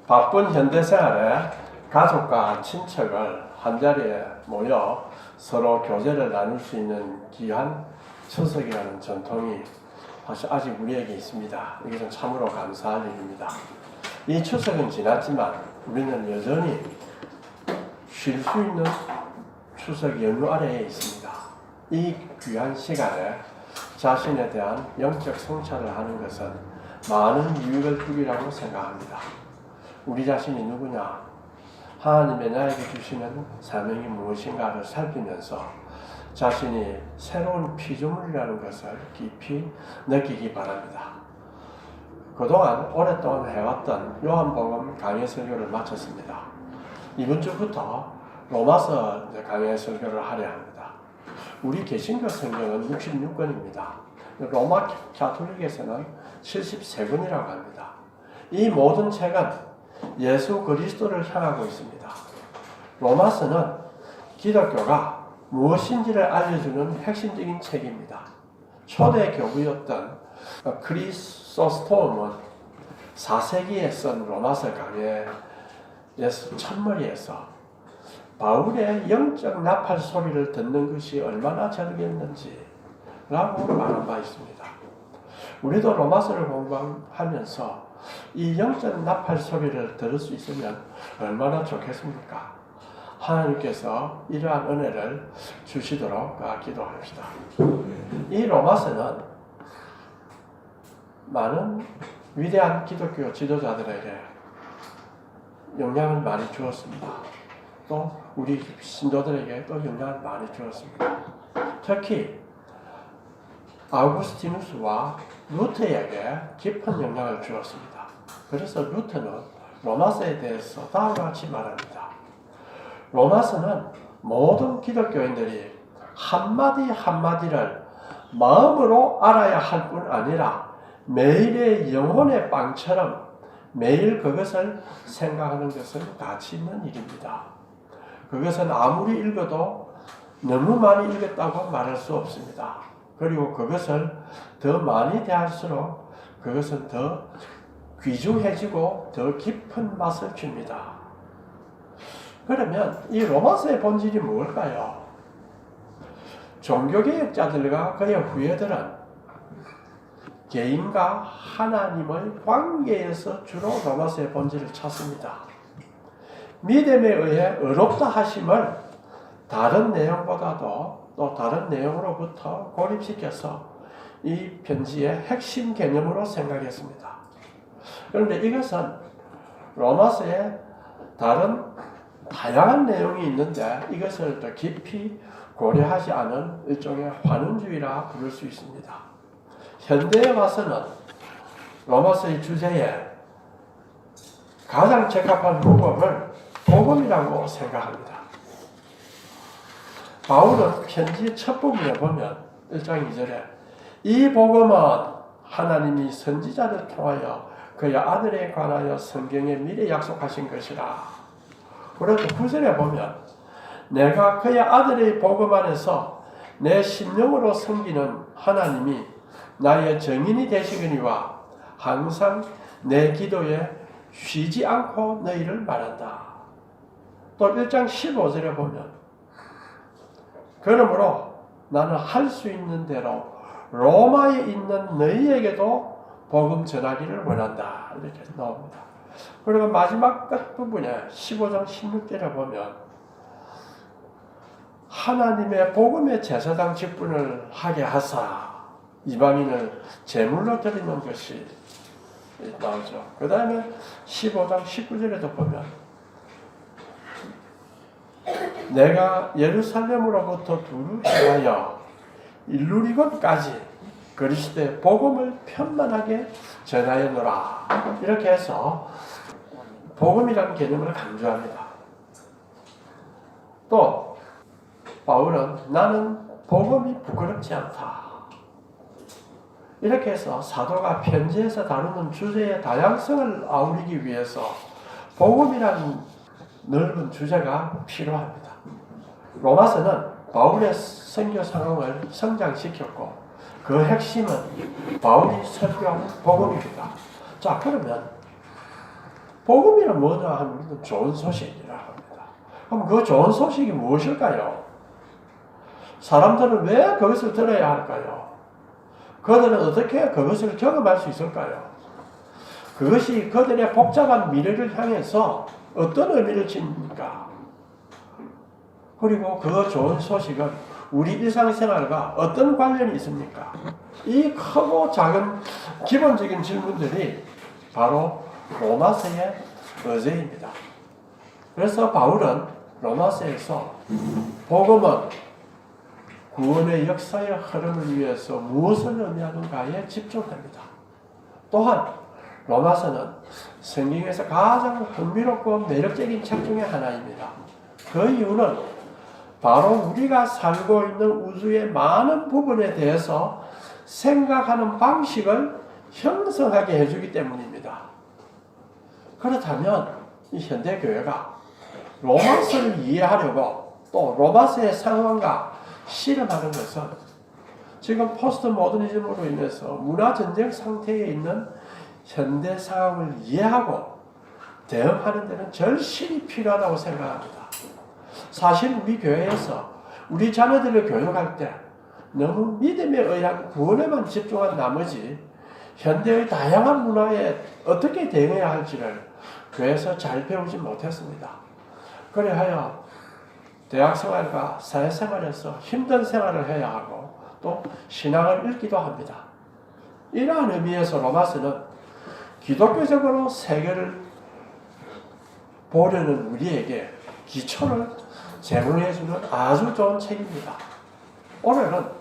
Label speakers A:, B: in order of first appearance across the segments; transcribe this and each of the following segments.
A: 바쁜 현대생활에 가족과 친척을 한자리에 모여 서로 교제를 나눌 수 있는 귀한 추석이라는 전통이 아직 우리에게 있습니다. 이것은 참으로 감사할 일입니다. 이 추석은 지났지만 우리는 여전히 쉴 수 있는 추석 연휴 아래에 있습니다. 이 귀한 시간에 자신에 대한 영적 성찰을 하는 것은 많은 유익을 주리라고 생각합니다. 우리 자신이 누구냐? 하나님의 나에게 주시는 사명이 무엇인가를 살피면서 자신이 새로운 피조물이라는 것을 깊이 느끼기 바랍니다. 그동안 오랫동안 해왔던 요한복음 강해 설교를 마쳤습니다. 이번 주부터 로마서 강해 설교를 하려 합니다. 우리 개신교 성경은 66권입니다. 로마 가톨릭에서는 73권이라고 합니다. 이 모든 책은 예수 그리스도를 향하고 있습니다. 로마서는 기독교가 무엇인지를 알려주는 핵심적인 책입니다. 초대 교부였던 크리소스톰은 4세기에 쓴 로마서 강해 첫머리에서 바울의 영적 나팔 소리를 듣는 것이 얼마나 절기했는지 라고 말한 바 있습니다. 우리도 로마서를 공부하면서 이 영적 나팔 소리를 들을 수 있으면 얼마나 좋겠습니까? 하나님께서 이러한 은혜를 주시도록 기도합시다. 이 로마서는 많은 위대한 기독교 지도자들에게 영향을 많이 주었습니다. 또 우리 신도들에게 또 영향을 많이 주었습니다. 특히 아우구스티누스와 루터에게 깊은 영향을 주었습니다. 그래서 루터는 로마서에 대해서 다음과 같이 말합니다. 로마서는 모든 기독교인들이 한마디 한마디를 마음으로 알아야 할 뿐 아니라 매일의 영혼의 빵처럼 매일 그것을 생각하는 것은 가치 있는 일입니다. 그것은 아무리 읽어도 너무 많이 읽었다고 말할 수 없습니다. 그리고 그것을 더 많이 대할수록 그것은 더 귀중해지고 더 깊은 맛을 줍니다. 그러면 이 로마서의 본질이 무엇일까요? 종교개혁자들과 그의 후예들은 개인과 하나님의 관계에서 주로 로마서의 본질을 찾습니다. 믿음에 의해 의롭다 하심을 다른 내용보다도 또 다른 내용으로부터 고립시켜서 이 편지의 핵심 개념으로 생각했습니다. 그런데 이것은 로마서에 다른 다양한 내용이 있는데 이것을 더 깊이 고려하지 않은 일종의 환원주의라 부를 수 있습니다. 현대에 와서는 로마서의 주제에 가장 적합한 복음을 복음이라고 생각합니다. 바울은 편지의 첫 부분에 보면 1장 2절에 이 복음은 하나님이 선지자를 통하여 그의 아들에 관하여 성경에 미리 약속하신 것이라. 그래도 9절에 보면 내가 그의 아들의 복음 안에서 내 심령으로 섬기는 하나님이 나의 정인이 되시거니와 항상 내 기도에 쉬지 않고 너희를 말한다. 또 1장 15절에 보면 그러므로 나는 할 수 있는 대로 로마에 있는 너희에게도 복음 전하기를 원한다. 이렇게 나옵니다. 그리고 마지막 끝 부분에 15장 16절에 보면 하나님의 복음의 제사장 직분을 하게 하사 이방인을 제물로 드리는 것이 나오죠. 그 다음에 15장 19절에도 보면 내가 예루살렘으로부터 두루 향하여 일루리곤까지 그리스도의 복음을 편만하게 전하였노라. 이렇게 해서 복음이라는 개념을 강조합니다. 또 바울은 나는 복음이 부끄럽지 않다. 이렇게 해서 사도가 편지에서 다루는 주제의 다양성을 아우르기 위해서 복음이라는 넓은 주제가 필요합니다. 로마서는 바울의 선교 상황을 성장시켰고 그 핵심은 바울이 설교한 복음입니다. 자, 그러면 복음이란 뭐냐 하면 좋은 소식이라 합니다. 그럼 그 좋은 소식이 무엇일까요? 사람들은 왜 그것을 들어야 할까요? 그들은 어떻게 그것을 경험할 수 있을까요? 그것이 그들의 복잡한 미래를 향해서 어떤 의미를 지닙니까? 그리고 그 좋은 소식은 우리 일상생활과 어떤 관련이 있습니까? 이 크고 작은 기본적인 질문들이 바로 로마서의 의제입니다. 그래서 바울은 로마서에서 복음은 구원의 역사의 흐름을 위해서 무엇을 의미하는가에 집중합니다. 또한 로마서는 성경에서 가장 흥미롭고 매력적인 책 중에 하나입니다. 그 이유는 바로 우리가 살고 있는 우주의 많은 부분에 대해서 생각하는 방식을 형성하게 해주기 때문입니다. 그렇다면 이 현대교회가 로마서를 이해하려고 또 로마서의 상황과 실험하는 것은 지금 포스트 모더니즘으로 인해서 문화전쟁 상태에 있는 현대 상황을 이해하고 대응하는 데는 절실히 필요하다고 생각합니다. 사실 우리 교회에서 우리 자녀들을 교육할 때 너무 믿음에 의한 구원에만 집중한 나머지 현대의 다양한 문화에 어떻게 대응해야 할지를 교회에서 잘 배우지 못했습니다. 그래하여 대학생활과 사회생활에서 힘든 생활을 해야 하고 또 신앙을 읽기도 합니다. 이러한 의미에서 로마서는 기독교적으로 세계를 보려는 우리에게 기초를 제공해주는 아주 좋은 책입니다. 오늘은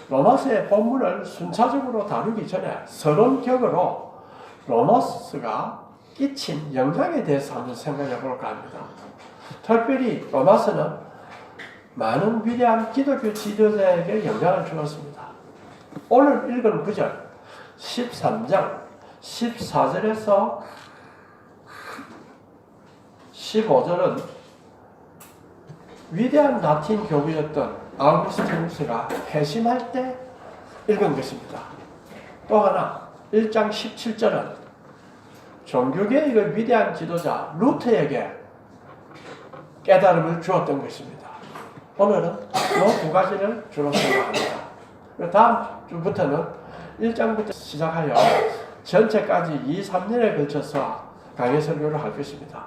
A: 로마서의 본문을 순차적으로 다루기 전에 서론격으로 로마서가 끼친 영향에 대해서 한번 생각해 볼까 합니다. 특별히 로마서는 많은 위대한 기독교 지도자에게 영향을 주었습니다. 오늘 읽은 구절 13장 14절에서 15절은 위대한 라틴 교부였던 아우구스티누스가 회심할 때 읽은 것입니다. 또 하나 1장 17절은 종교개혁의 위대한 지도자 루터에게 깨달음을 주었던 것입니다. 오늘은 이 두 가지를 주로 생각합니다. 다음 주부터는 1장부터 시작하여 전체까지 2, 3년에 걸쳐서 강의 설교를 할 것입니다.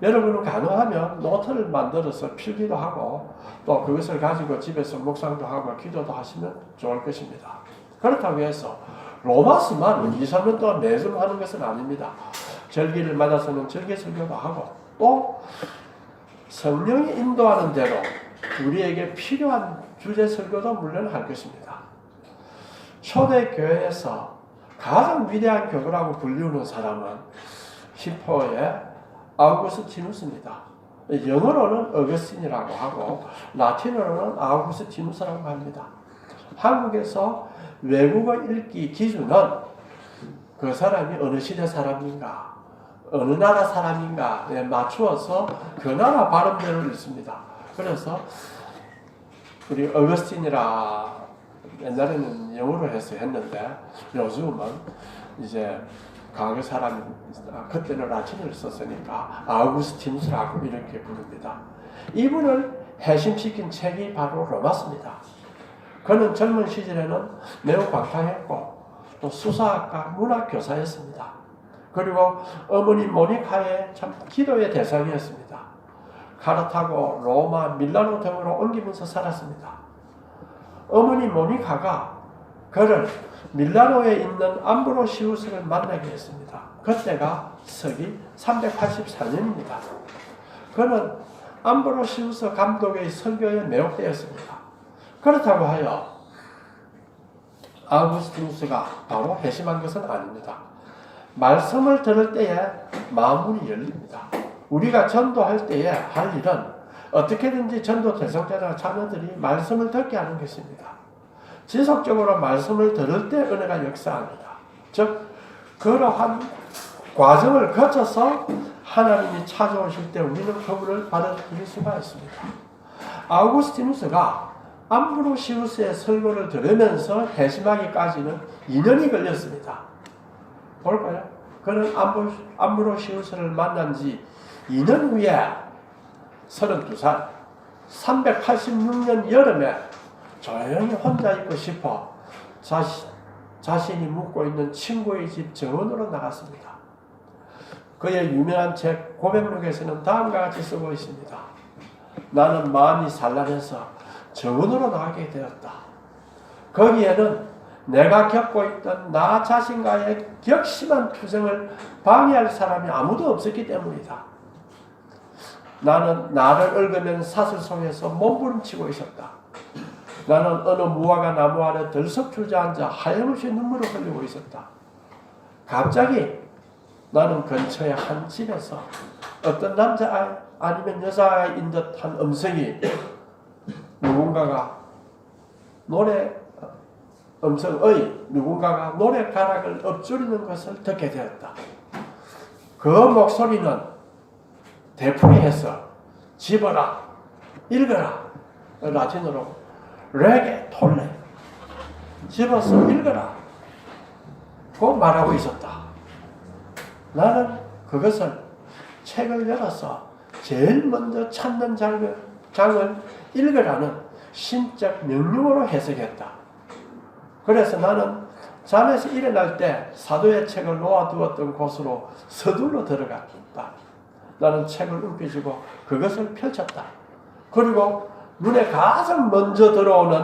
A: 여러분은 가능하면 노트를 만들어서 필기도 하고 또 그것을 가지고 집에서 묵상도 하고 기도도 하시면 좋을 것입니다. 그렇다고 해서 로마서만 2, 3년 동안 매주 하는 것은 아닙니다. 절기를 맞아서는 절기 설교도 하고 또 성령이 인도하는 대로 우리에게 필요한 주제 설교도 물론 할 것입니다. 초대교회에서 가장 위대한 교부라고 불리우는 사람은 히포의 아우구스티누스입니다. 영어로는 어거스틴이라고 하고 라틴어로는 아우구스티누스라고 합니다. 한국에서 외국어 읽기 기준은 그 사람이 어느 시대 사람인가 어느 나라 사람인가에 맞추어서 그 나라 발음대로 읽습니다. 그래서 우리 어거스틴이라 옛날에는 영어로 해서 했는데 요즘은 이제 과거 사람 그때는 라틴어를 썼으니까 아우구스티누스라고 이렇게 부릅니다. 이분을 해심시킨 책이 바로 로마서입니다. 그는 젊은 시절에는 매우 방탕했고 또 수사학과 문학교사였습니다. 그리고 어머니 모니카의 참 기도의 대상이었습니다. 카르타고, 로마, 밀라노 등으로 옮기면서 살았습니다. 어머니 모니카가 그를 밀라노에 있는 암브로시우스를 만나게 했습니다. 그때가 서기 384년입니다. 그는 암브로시우스 감독의 설교에 매혹되었습니다. 그렇다고 하여 아우구스티누스가 바로 회심한 것은 아닙니다. 말씀을 들을 때에 마음문이 열립니다. 우리가 전도할 때에 할 일은 어떻게든지 전도 대상자나 자녀들이 말씀을 듣게 하는 것입니다. 지속적으로 말씀을 들을 때 은혜가 역사합니다. 즉 그러한 과정을 거쳐서 하나님이 찾아오실 때 우리는 그분을 받아들일 수가 있습니다. 아우구스티누스가 암브로시우스의 설교를 들으면서 회심하기까지는 2년이 걸렸습니다. 볼까요? 그는 암브로시우스를 만난 지 2년 후에 32살 386년 여름에 조용히 혼자 있고 싶어 자신이 묵고 있는 친구의 집 정원으로 나갔습니다. 그의 유명한 책 고백록에서는 다음과 같이 쓰고 있습니다. 나는 마음이 산란해서 정원으로 나가게 되었다. 거기에는 내가 겪고 있던 나 자신과의 격심한 투쟁을 방해할 사람이 아무도 없었기 때문이다. 나는 나를 얽으면 사슬 속에서 몸부림치고 있었다. 나는 어느 무화과 나무 아래 들썩 주저앉아 하염없이 눈물을 흘리고 있었다. 갑자기 나는 근처의 한 집에서 어떤 남자아이 아니면 여자아이인 듯한 음성이 누군가가 노래 가락을 읊조리는 것을 듣게 되었다. 그 목소리는 되풀이해서 집어라, 읽어라, 라틴어로 레게 톨레, 집어서 읽어라 고 말하고 있었다. 나는 그것을 책을 열어서 제일 먼저 찾는 장을 읽으라는 신적 명령으로 해석했다. 그래서 나는 잠에서 일어날 때 사도의 책을 놓아두었던 곳으로 서둘러 들어갔다. 나는 책을 움켜쥐고 그것을 펼쳤다. 그리고 눈에 가장 먼저 들어오는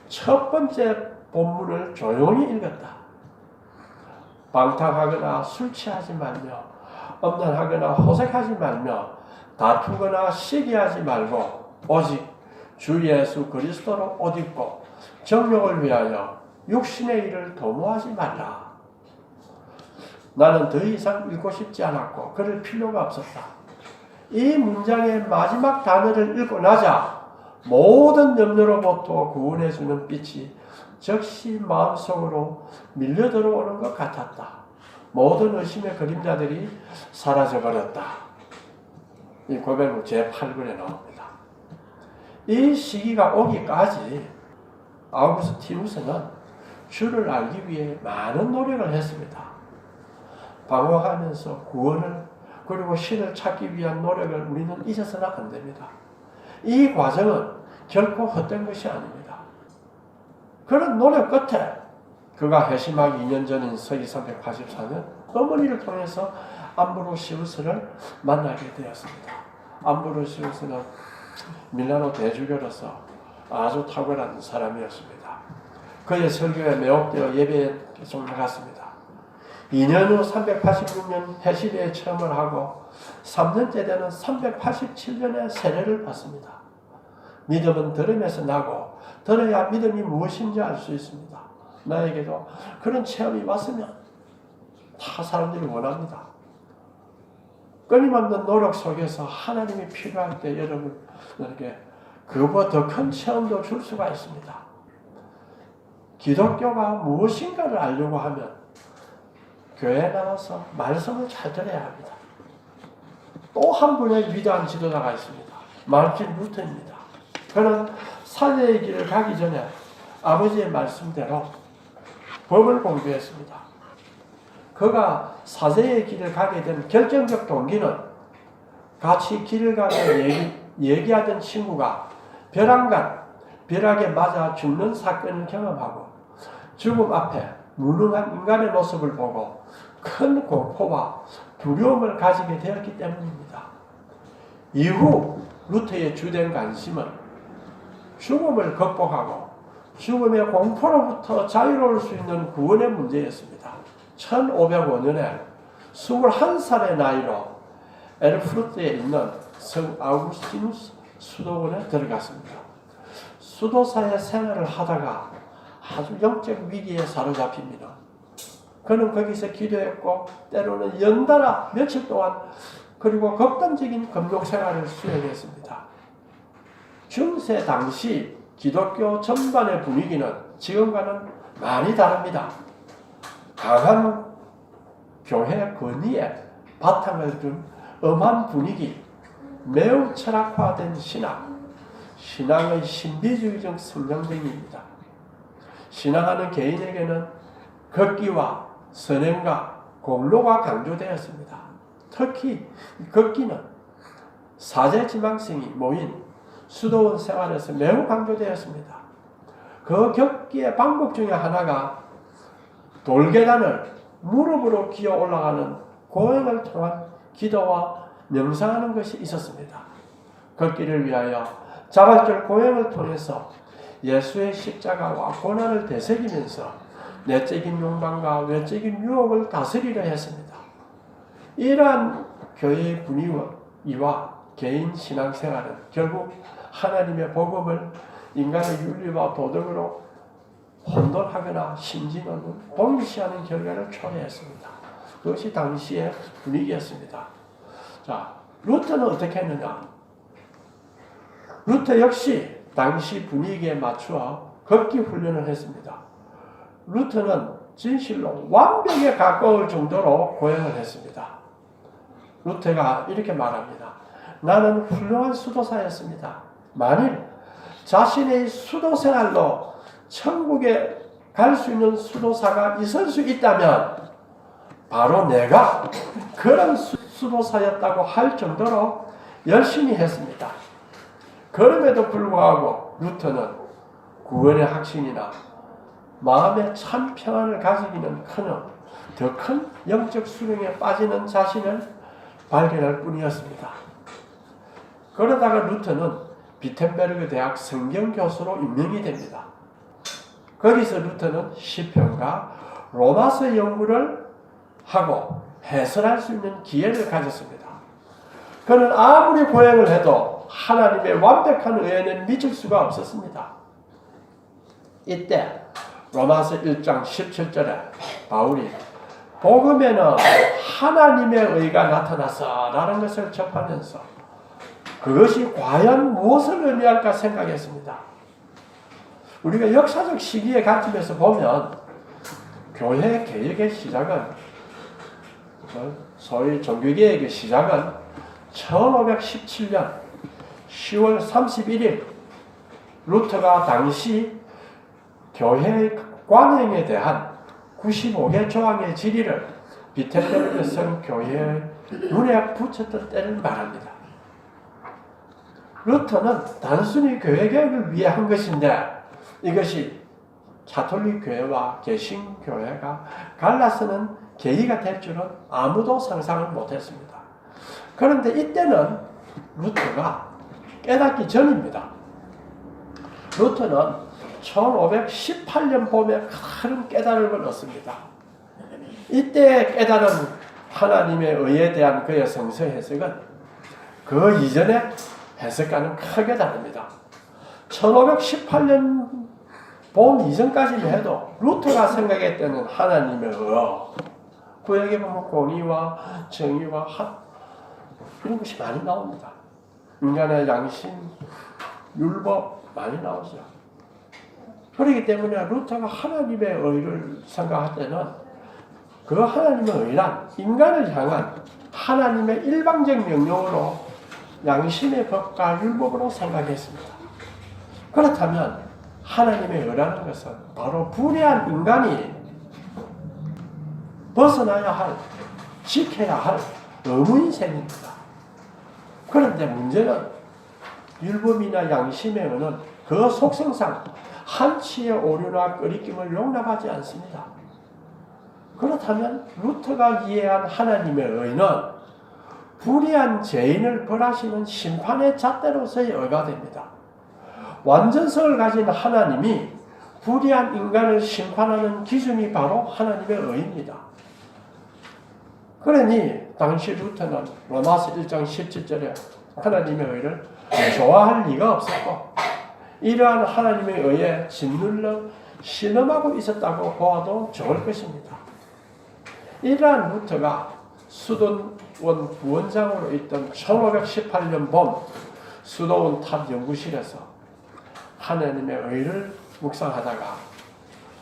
A: 첫 번째 본문을 조용히 읽었다. 방탕하거나 술 취하지 말며 음란하거나 호색하지 말며 다투거나 시기하지 말고 오직 주 예수 그리스도로 옷 입고 정욕을 위하여 육신의 일을 도모하지 말라. 나는 더 이상 읽고 싶지 않았고 그럴 필요가 없었다. 이 문장의 마지막 단어를 읽고 나자 모든 염려로부터 구원해주는 빛이 즉시 마음속으로 밀려들어오는 것 같았다. 모든 의심의 그림자들이 사라져버렸다. 이 고백록 제8권에 나옵니다. 이 시기가 오기까지 아우구스티누스는 주를 알기 위해 많은 노력을 했습니다. 방황하면서 구원을 그리고 신을 찾기 위한 노력을 우리는 잊어서는 안 됩니다. 이 과정은 결코 헛된 것이 아닙니다. 그런 노력 끝에 그가 회심하기 2년 전인 서기 384년 어머니를 통해서 암브로시우스를 만나게 되었습니다. 암브로시우스는 밀라노 대주교로서 아주 탁월한 사람이었습니다. 그의 설교에 매혹되어 예배에 계속 나갔습니다. 2년 후 386년 해시리에 체험을 하고 3년째 되는 387년의 세례를 받습니다. 믿음은 들음에서 나고 들어야 믿음이 무엇인지 알 수 있습니다. 나에게도 그런 체험이 왔으면 다 사람들이 원합니다. 끊임없는 노력 속에서 하나님이 필요할 때 여러분에게 그보다 더 큰 체험도 줄 수가 있습니다. 기독교가 무엇인가를 알려고 하면 교회에 나와서 말씀을 잘 들어야 합니다. 또 한 분의 위대한 지도자가 있습니다. 마르틴 루터입니다. 그는 사제의 길을 가기 전에 아버지의 말씀대로 법을 공부했습니다. 그가 사제의 길을 가게 된 결정적 동기는 같이 길을 가며 얘기하던 친구가 벼락에 맞아 죽는 사건을 경험하고 죽음 앞에 무능한 인간의 모습을 보고 큰 공포와 두려움을 가지게 되었기 때문입니다. 이후 루터의 주된 관심은 죽음을 극복하고 죽음의 공포로부터 자유로울 수 있는 구원의 문제였습니다. 1505년에 21살의 나이로 에르푸르트에 있는 성 아우구스티누스 수도원에 들어갔습니다. 수도사의 생활을 하다가 아주 영적 위기에 사로잡힙니다. 그는 거기서 기도했고 때로는 연달아 며칠 동안 그리고 극단적인 금욕 생활을 수행했습니다. 중세 당시 기독교 전반의 분위기는 지금과는 많이 다릅니다. 강한 교회 권위에 바탕을 둔 엄한 분위기, 매우 철학화된 신앙의 신비주의적 성장등입니다. 신앙하는 개인에게는 걷기와 선행과 공로가 강조되었습니다. 특히 걷기는 사제지망생이 모인 수도원 생활에서 매우 강조되었습니다. 그 걷기의 방법 중에 하나가 돌계단을 무릎으로 기어 올라가는 고행을 통한 기도와 명상하는 것이 있었습니다. 걷기를 위하여 자발적 고행을 통해서 예수의 십자가와 고난을 되새기면서 내적인 욕망과 외적인 유혹을 다스리려 했습니다. 이러한 교회의 분위기와 개인 신앙생활은 결국 하나님의 복음을 인간의 윤리와 도덕으로 혼돈하거나 심지어는 동일시하는 결과를 초래했습니다. 그것이 당시의 분위기였습니다. 자, 루터는 어떻게 했느냐? 루터 역시 당시 분위기에 맞추어 걷기 훈련을 했습니다. 루터는 진실로 완벽에 가까울 정도로 고행을 했습니다. 루터가 이렇게 말합니다. 나는 훌륭한 수도사였습니다. 만일 자신의 수도 생활로 천국에 갈 수 있는 수도사가 있을 수 있다면 바로 내가 그런 수도사였다고 할 정도로 열심히 했습니다. 그럼에도 불구하고 루터는 구원의 확신이나 마음의 참 평안을 가지기는 커녕 더 큰 영적 수렁에 빠지는 자신을 발견할 뿐이었습니다. 그러다가 루터는 비텐베르그 대학 성경교수로 임명이 됩니다. 거기서 루터는 시편과 로마서 연구를 하고 해설할 수 있는 기회를 가졌습니다. 그는 아무리 고행을 해도 하나님의 완벽한 의에는 미칠 수가 없었습니다. 이때 로마서 1장 17절에 바울이 복음에는 하나님의 의가 나타났어 라는 것을 접하면서 그것이 과연 무엇을 의미할까 생각했습니다. 우리가 역사적 시기의 관점에서 보면 교회 개혁의 시작은 소위 종교개혁의 시작은 1517년 10월 31일 루터가 당시 교회의 관행에 대한 95개 조항의 질의를 비텐베르크 성교회의 눈에 붙였던 때를 말합니다. 루터는 단순히 교회 개혁을 위해 한 것인데 이것이 가톨릭 교회와 개신교회가 갈라서는 계기가 될 줄은 아무도 상상을 못했습니다. 그런데 이때는 루터가 깨닫기 전입니다. 루터는 1518년 봄에 큰 깨달음을 얻습니다. 이때 깨달은 하나님의 의에 대한 그의 성서 해석은 그 이전의 해석과는 크게 다릅니다. 1518년 봄 이전까지만 해도 루터가 생각했던 하나님의 의, 구약에 보면 공의와 정의와 이런 것이 많이 나옵니다. 인간의 양심, 율법 많이 나오죠. 그렇기 때문에 루터가 하나님의 의를 생각할 때는 그 하나님의 의란 인간을 향한 하나님의 일방적 명령으로 양심의 법과 율법으로 생각했습니다. 그렇다면 하나님의 의라는 것은 바로 불의한 인간이 벗어나야 할, 지켜야 할 의무인생입니다. 그런데 문제는 율법이나 양심의 의는 그 속성상 한치의 오류나 끄리낌을 용납하지 않습니다. 그렇다면 루터가 이해한 하나님의 의는 불의한 죄인을 벌하시는 심판의 잣대로서의 의가 됩니다. 완전성을 가진 하나님이 불의한 인간을 심판하는 기준이 바로 하나님의 의입니다. 그러니 당시 루터는 로마서 1장 17절에 하나님의 의를 좋아할 리가 없었고 이러한 하나님의 의에 짓눌러 신음하고 있었다고 보아도 좋을 것입니다. 이러한 루터가 수도원 부원장으로 있던 1518년 봄 수도원 탑 연구실에서 하나님의 의를 묵상하다가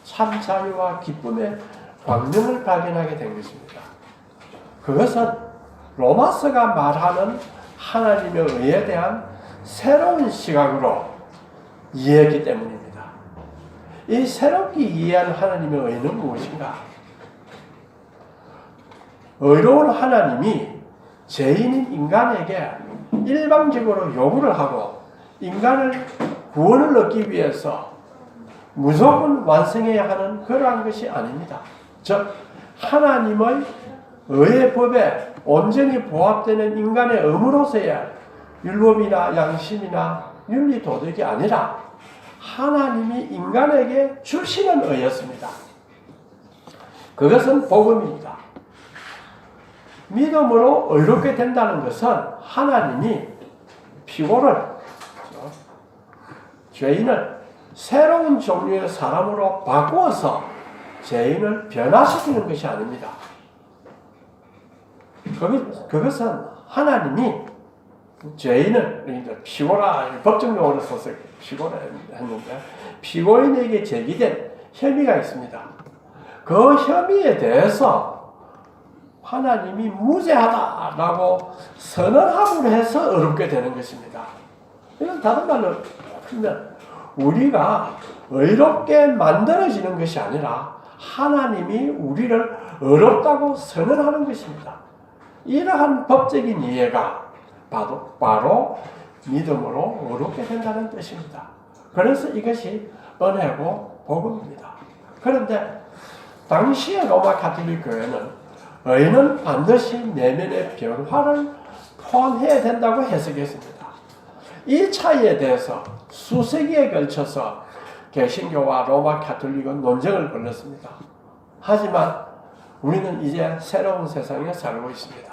A: 참 자유와 기쁨의 광명을 발견하게 된 것입니다. 그것은 로마서가 말하는 하나님의 의에 대한 새로운 시각으로 이해했기 때문입니다. 이 새롭게 이해한 하나님의 의는 무엇인가? 의로운 하나님이 죄인인 인간에게 일방적으로 요구를 하고 인간을 구원을 얻기 위해서 무조건 완성해야 하는 그러한 것이 아닙니다. 즉 하나님의 의의 법에 온전히 부합되는 인간의 의무로서의 율법이나 양심이나 윤리 도덕이 아니라 하나님이 인간에게 주시는 의였습니다. 그것은 복음입니다. 믿음으로 의롭게 된다는 것은 하나님이 피고를, 죄인을 새로운 종류의 사람으로 바꾸어서 죄인을 변화시키는 것이 아닙니다. 그것은 하나님이 죄인을 피고라, 법정용어로 써서 피고라 했는데, 피고인에게 제기된 혐의가 있습니다. 그 혐의에 대해서 하나님이 무죄하다라고 선언함으로 해서 의롭게 되는 것입니다. 이건 다른 말로 하면 우리가 의롭게 만들어지는 것이 아니라 하나님이 우리를 의롭다고 선언하는 것입니다. 이러한 법적인 이해가 바로 믿음으로 의롭게 된다는 뜻입니다. 그래서 이것이 은혜고 복음입니다. 그런데 당시의 로마 가톨릭 교회는 의는 반드시 내면의 변화를 포함해야 된다고 해석했습니다. 이 차이에 대해서 수세기에 걸쳐서 개신교와 로마 가톨릭은 논쟁을 벌였습니다. 하지만 우리는 이제 새로운 세상에 살고 있습니다.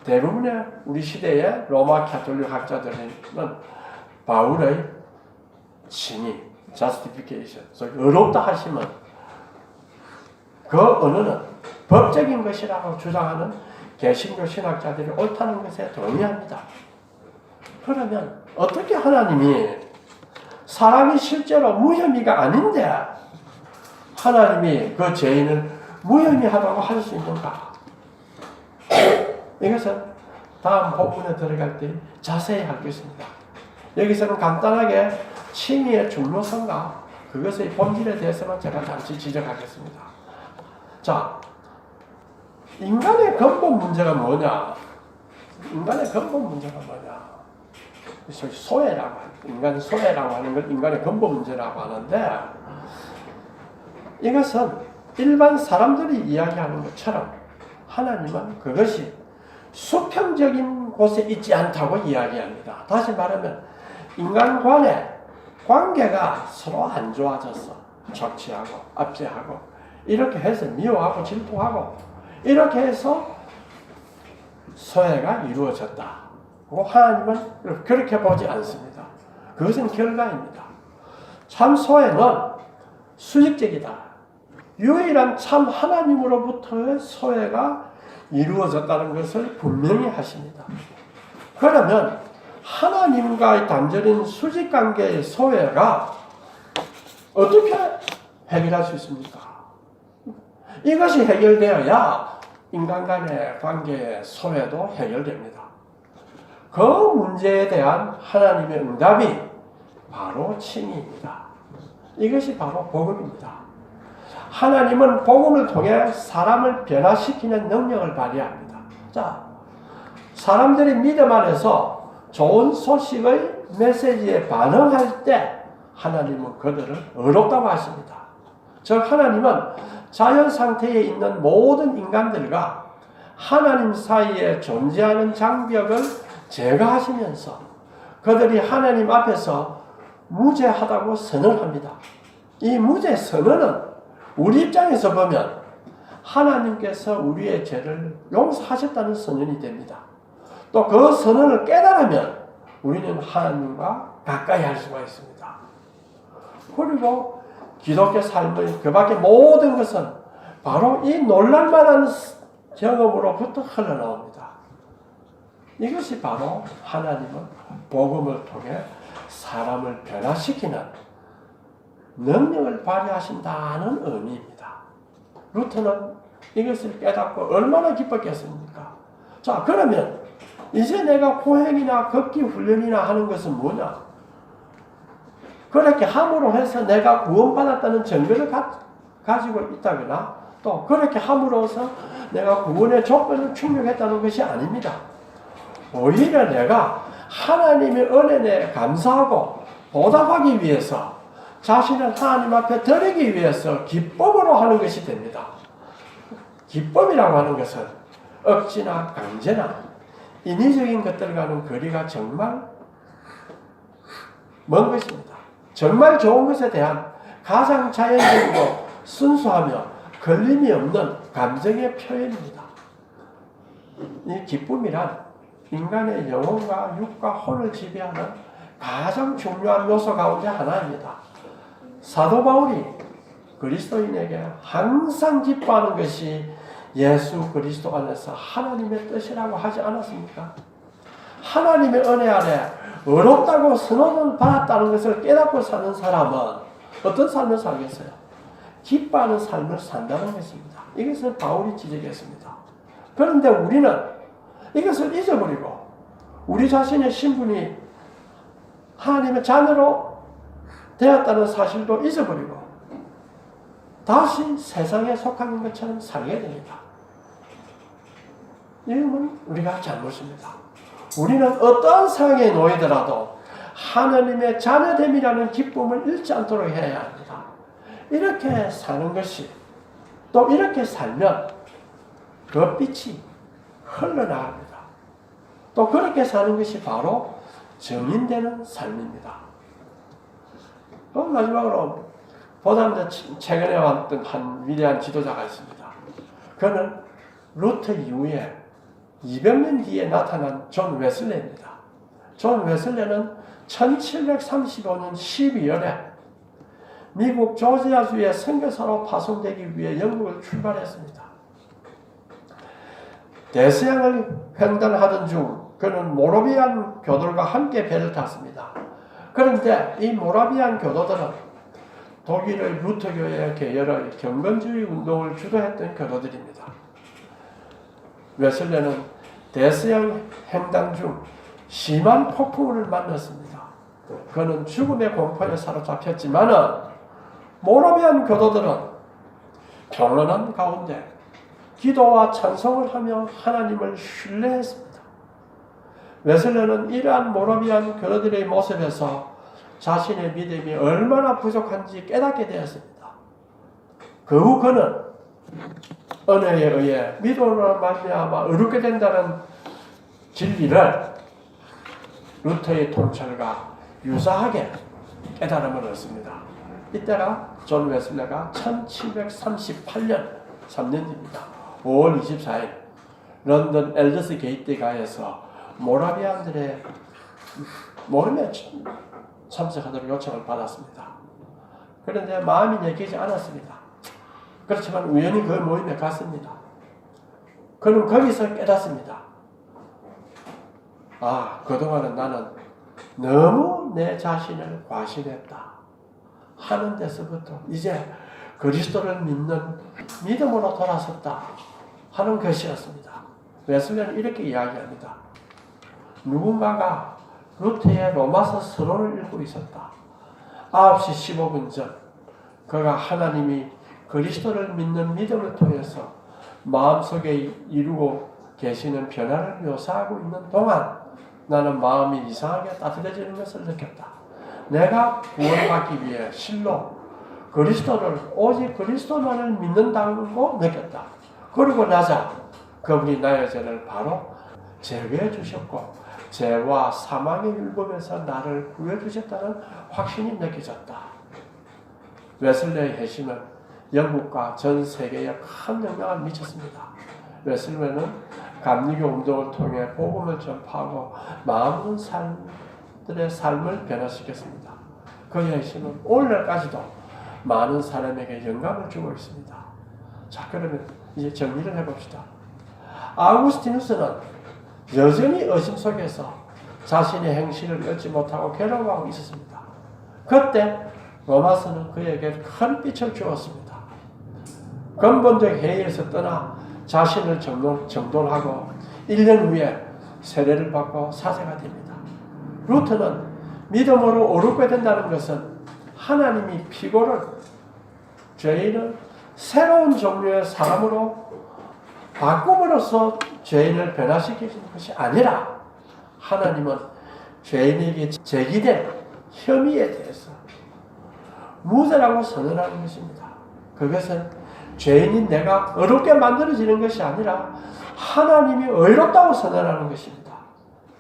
A: 대부분의 우리 시대의 로마 가톨릭 학자들은 바울의 칭의, justification, 의롭다 하심은 그 언어는 법적인 것이라고 주장하는 개신교 신학자들이 옳다는 것에 동의합니다. 그러면 어떻게 하나님이 사람이 실제로 무혐의가 아닌데 하나님이 그 죄인을 무혐의하다고 할 수 있는가? 이것은 다음 본문에 들어갈 때 자세히 하겠습니다. 여기서는 간단하게 칭의의 중요성과 그것의 본질에 대해서만 제가 잠시 지적하겠습니다. 자, 인간의 근본 문제가 뭐냐? 인간의 근본 문제가 뭐냐? 소외라고 인간 소외라고 하는 걸 인간의 근본 문제라고 하는데, 이것은 일반 사람들이 이야기하는 것처럼 하나님은 그것이 수평적인 곳에 있지 않다고 이야기합니다. 다시 말하면 인간 간의 관계가 서로 안 좋아졌어. 적치하고 압제하고 이렇게 해서 미워하고 질투하고 이렇게 해서 소외가 이루어졌다. 하나님은 그렇게 보지 않습니다. 그것은 결과입니다. 참 소외는 수직적이다. 유일한 참 하나님으로부터의 소외가 이루어졌다는 것을 분명히 하십니다. 그러면 하나님과의 단절인 수직관계의 소외가 어떻게 해결할 수 있습니까? 이것이 해결되어야 인간 간의 관계의 소외도 해결됩니다. 그 문제에 대한 하나님의 응답이 바로 칭의입니다. 이것이 바로 복음입니다. 하나님은 복음을 통해 사람을 변화시키는 능력을 발휘합니다. 자, 사람들이 믿음 안에서 좋은 소식의 메시지에 반응할 때 하나님은 그들을 의롭다고 하십니다. 즉 하나님은 자연 상태에 있는 모든 인간들과 하나님 사이에 존재하는 장벽을 제거하시면서 그들이 하나님 앞에서 무죄하다고 선언합니다. 이 무죄 선언은 우리 입장에서 보면 하나님께서 우리의 죄를 용서하셨다는 선언이 됩니다. 또 그 선언을 깨달으면 우리는 하나님과 가까이 할 수가 있습니다. 그리고 기독교 삶의 그 밖의 모든 것은 바로 이 놀랄만한 경험으로부터 흘러나옵니다. 이것이 바로 하나님은 복음을 통해 사람을 변화시키는 능력을 발휘하신다는 의미입니다. 루터는 이것을 깨닫고 얼마나 기뻤겠습니까? 자, 그러면 이제 내가 호행이나 걷기 훈련이나 하는 것은 뭐냐? 그렇게 함으로 해서 내가 구원받았다는 증거를 가지고 있다거나 또 그렇게 함으로써 내가 구원의 조건을 충족했다는 것이 아닙니다. 오히려 내가 하나님의 은혜에 감사하고 보답하기 위해서 자신을 하나님 앞에 드리기 위해서 기쁨으로 하는 것이 됩니다. 기쁨이라고 하는 것은 억지나 강제나 인위적인 것들과는 거리가 정말 먼 것입니다. 정말 좋은 것에 대한 가장 자연적이고 순수하며 걸림이 없는 감정의 표현입니다. 이 기쁨이란 인간의 영혼과 육과 혼을 지배하는 가장 중요한 요소 가운데 하나입니다. 사도 바울이 그리스도인에게 항상 기뻐하는 것이 예수 그리스도 안에서 하나님의 뜻이라고 하지 않았습니까? 하나님의 은혜 안에 의롭다고 선언을 받았다는 것을 깨닫고 사는 사람은 어떤 삶을 살겠어요? 기뻐하는 삶을 산다는 것입니다. 이것을 바울이 지적했습니다. 그런데 우리는 이것을 잊어버리고 우리 자신의 신분이 하나님의 자녀로 되었다는 사실도 잊어버리고 다시 세상에 속한 것처럼 살게 됩니다. 이건 우리가 잘못입니다. 우리는 어떤 상황에 놓이더라도 하나님의 자녀됨이라는 기쁨을 잃지 않도록 해야 합니다. 이렇게 사는 것이 또 이렇게 살면 그 빛이 흘러나갑니다. 또 그렇게 사는 것이 바로 정인되는 삶입니다. 또 마지막으로 보다 최근에 왔던 한 위대한 지도자가 있습니다. 그는 루터 이후에 200년 뒤에 나타난 존 웨슬레입니다. 존 웨슬레는 1735년 12월에 미국 조지아주의 선교사로 파송되기 위해 영국을 출발했습니다. 대서양을 횡단하던 중 그는 모라비안 교도들과 함께 배를 탔습니다. 그런데 이 모라비안 교도들은 독일의 루터교의 계열의 경건주의 운동을 주도했던 교도들입니다. 웨슬레는 대서양 횡단 중 심한 폭풍을 만났습니다. 그는 죽음의 공포에 사로잡혔지만 모라비안 교도들은 평온한 가운데 기도와 찬송을 하며 하나님을 신뢰했습니다. 웨슬레는 이러한 모라비안 교도들의 모습에서 자신의 믿음이 얼마나 부족한지 깨닫게 되었습니다. 그 후 그는 은혜에 의해 믿음으로 말미암아 의롭게 된다는 진리를 루터의 통찰과 유사하게 깨달음을 얻습니다. 이때가 존 웨슬레가 1738년 3년입니다. 5월 24일 런던 엘더스 게이트가에서 모라비안들의 모름에 참석하도록 요청을 받았습니다. 그런데 마음이 내키지 않았습니다. 그렇지만 우연히 그 모임에 갔습니다. 그는 거기서 깨닫습니다. 아, 그동안은 나는 너무 내 자신을 과신했다 하는 데서부터 이제 그리스도를 믿는 믿음으로 돌아섰다 하는 것이었습니다. 웨슬레는 이렇게 이야기합니다. 누군가가 루터의 로마서 서론을 읽고 있었다. 9시 15분 전 그가 하나님이 그리스도를 믿는 믿음을 통해서 마음속에 이루고 계시는 변화를 묘사하고 있는 동안 나는 마음이 이상하게 따뜻해지는 것을 느꼈다. 내가 구원받기 위해 실로 그리스도를 오직 그리스도만을 믿는다고 느꼈다. 그리고 나자 그분이 나의 죄를 바로 제거해 주셨고 죄와 사망의 율법에서 나를 구해 주셨다는 확신이 느껴졌다. 웨슬레의 회심은 영국과 전 세계에 큰 영향을 미쳤습니다. 웨슬레는 감리교 운동을 통해 복음을 전파하고 많은 사람들의 삶을 변화시켰습니다. 그의 회심은 오늘날까지도 많은 사람에게 영감을 주고 있습니다. 자, 그러면 이제 정리를 해봅시다. 아우구스티누스는 여전히 의심 속에서 자신의 행실을 얻지 못하고 괴로워하고 있었습니다. 그때 로마서는 그에게 큰 빛을 주었습니다. 근본적 회의에서 떠나 자신을 정돈하고 1년 후에 세례를 받고 사제가 됩니다. 루터는 믿음으로 어렵게 된다는 것은 하나님이 피고를 죄인을 새로운 종류의 사람으로 바꿈으로써 죄인을 변화시키는 것이 아니라 하나님은 죄인에게 제기된 혐의에 대해서 무죄라고 선언하는 것입니다. 그것은 죄인인 내가 어렵게 만들어지는 것이 아니라 하나님이 의롭다고 선언하는 것입니다.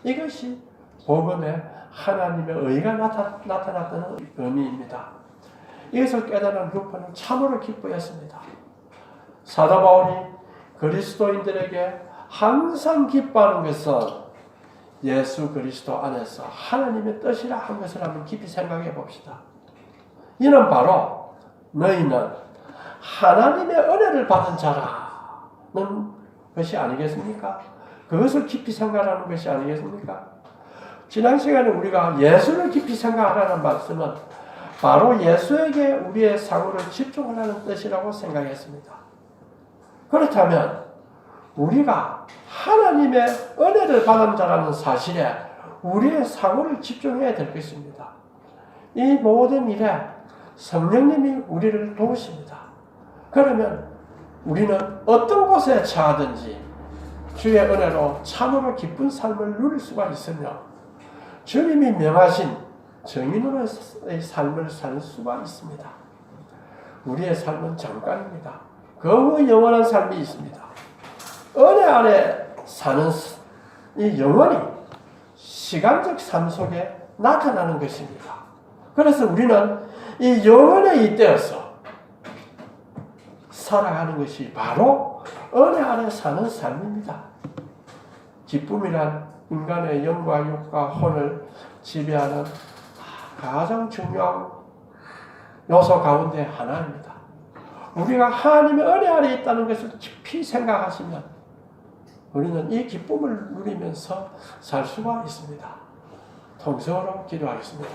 A: 이것이 복음에 하나님의 의가 나타났다는 의미입니다. 이것을 깨달은 루터는 참으로 기뻐했습니다. 사도 바울이 그리스도인들에게 항상 기뻐하는 것은 예수 그리스도 안에서 하나님의 뜻이라 한 것을 한번 깊이 생각해 봅시다. 이는 바로 너희는 하나님의 은혜를 받은 자라는 것이 아니겠습니까? 그것을 깊이 생각하는 것이 아니겠습니까? 지난 시간에 우리가 예수를 깊이 생각하라는 말씀은 바로 예수에게 우리의 사고를 집중하라는 뜻이라고 생각했습니다. 그렇다면 우리가 하나님의 은혜를 받은 자라는 사실에 우리의 사고를 집중해야 될 것입니다. 이 모든 일에 성령님이 우리를 도우십니다. 그러면 우리는 어떤 곳에 처하든지 주의 은혜로 참으로 기쁜 삶을 누릴 수가 있으며 주님이 명하신 정인으로의 삶을 살 수가 있습니다. 우리의 삶은 잠깐입니다. 그 후 영원한 삶이 있습니다. 은혜 안에 사는 이 영혼이 시간적 삶 속에 나타나는 것입니다. 그래서 우리는 이 영혼에 잇대어서 살아가는 것이 바로 은혜 안에 사는 삶입니다. 기쁨이란 인간의 영과 육과 혼을 지배하는 가장 중요한 요소 가운데 하나입니다. 우리가 하나님의 은혜 안에 있다는 것을 깊이 생각하시면 우리는 이 기쁨을 누리면서 살 수가 있습니다. 통성으로 기도하겠습니다.